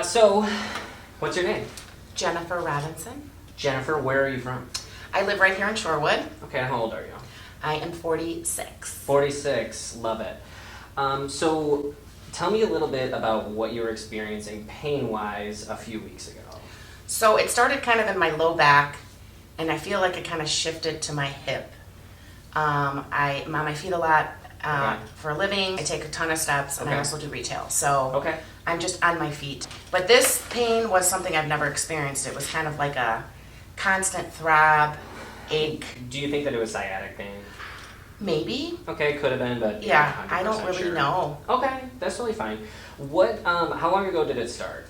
So, what's your name? Jennifer Robinson. Jennifer, where are you from? I live right here in Shorewood. Okay, how old are you? I am 46. 46, love it. So, tell me a little bit about what you were experiencing pain-wise a few weeks ago. So it started kind of in my low back, and I feel like it kind of shifted to my hip. I'm on my feet a lot Okay. for a living. I take a ton of steps, and I Okay. also do retail. So Okay. I'm just on my feet. But this pain was something I've never experienced. It was kind of like a constant throb, ache, Do you think that it was sciatic pain? maybe. Okay, could have been, but you're Yeah, not I don't 100% really sure. know. Okay, that's totally fine. What? How long ago did it start?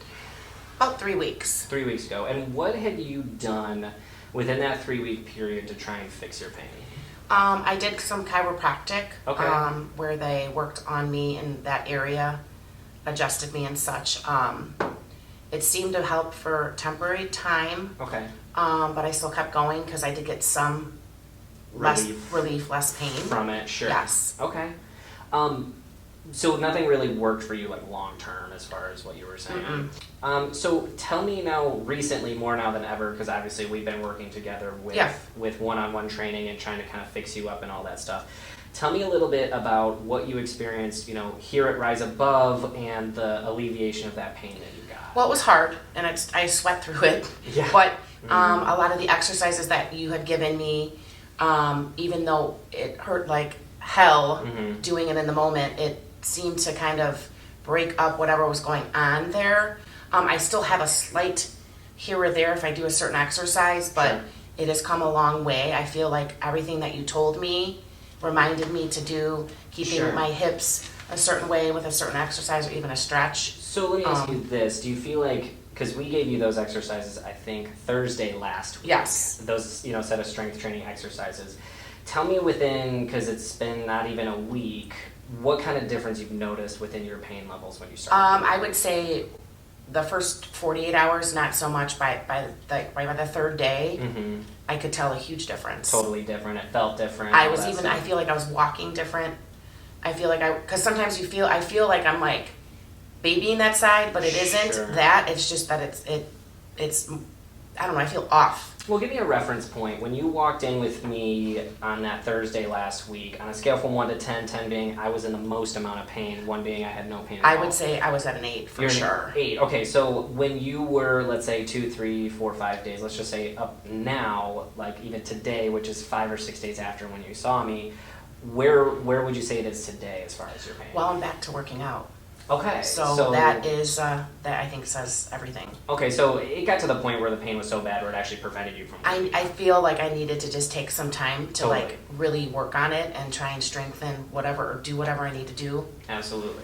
About 3 weeks. 3 weeks ago. And what had you done within that 3-week period to try and fix your pain? I did some chiropractic, Okay. where they worked on me in that area, adjusted me and such. It seemed to help for temporary time, Okay. but I still kept going because I did get some less Relief. relief, less pain. From it, sure. Yes. Okay. So nothing really worked for you like long term as far as what you were saying. So tell me now, recently, more now than ever, because obviously we've been working together with Yeah. with one-on-one training and trying to kind of fix you up and all that stuff. Tell me a little bit about what you experienced, here at Rise Above and the alleviation of that pain that you got. Well, it was hard, and I sweat through it. Yeah. But a lot of the exercises that you had given me, even though it hurt like hell Mhm. doing it in the moment, it seemed to kind of break up whatever was going on there. I still have a slight here or there if I do a certain exercise, but Sure. it has come a long way. I feel like everything that you told me reminded me to do, keeping Sure. my hips a certain way with a certain exercise or even a stretch. So let me ask you this: do you feel like, because we gave you those exercises, I think Thursday last week. Yes. Those set of strength training exercises. Tell me within, because it's been not even a week, what kind of difference you've noticed within your pain levels when you started? I would say the first 48 hours, not so much. By the third day, Mm-hmm. I could tell a huge difference. Totally different. It felt different. I all was that even. stuff. I feel like I was walking different. I feel like because sometimes I feel like I'm like babying that side, but it isn't Sure. that. It's just that it's. I don't know. I feel off. Well, give me a reference point. When you walked in with me on that Thursday last week, on a scale from 1 to 10, 10 being I was in the most amount of pain, 1 being I had no pain at all. I would say I was at an 8 for You're an sure. 8. Okay, so when you were, let's say, 2, 3, 4, 5 days, let's just say up now, like even today, which is 5 or 6 days after when you saw me, where would you say it is today as far as your pain? Well, I'm back to working out. Okay, So that is that I think says everything. Okay, so it got to the point where the pain was so bad where it actually prevented you from. I feel like I needed to just take some time to Totally. like really work on it and try and strengthen whatever or do whatever I need to do. Absolutely.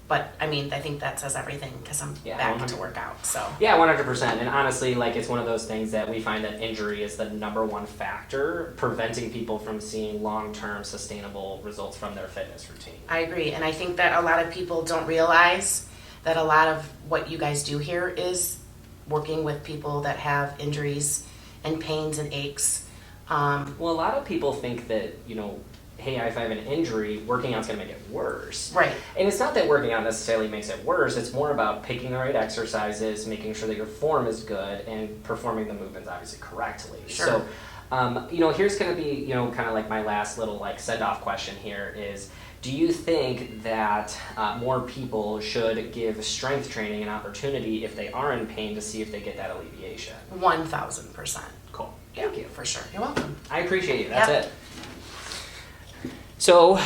But I mean, I think that says everything because I'm Yeah, back 100. to work out. So Yeah, 100%. And honestly, like it's one of those things that we find that injury is the #1 factor preventing people from seeing long-term sustainable results from their fitness routine. I agree, and I think that a lot of people don't realize that a lot of what you guys do here is working with people that have injuries and pains and aches. Well, a lot of people think that, hey, if I have an injury, working out's going to make it worse. Right. And it's not that working out necessarily makes it worse. It's more about picking the right exercises, making sure that your form is good, and performing the movements obviously correctly. Sure. So, here's going to be, kind of like my last little like send-off question here is, do you think that more people should give strength training an opportunity if they are in pain to see if they get that alleviation? 1,000%. Cool. Yeah, Thank you. for sure. You're welcome. I appreciate you. That's Yep. it. So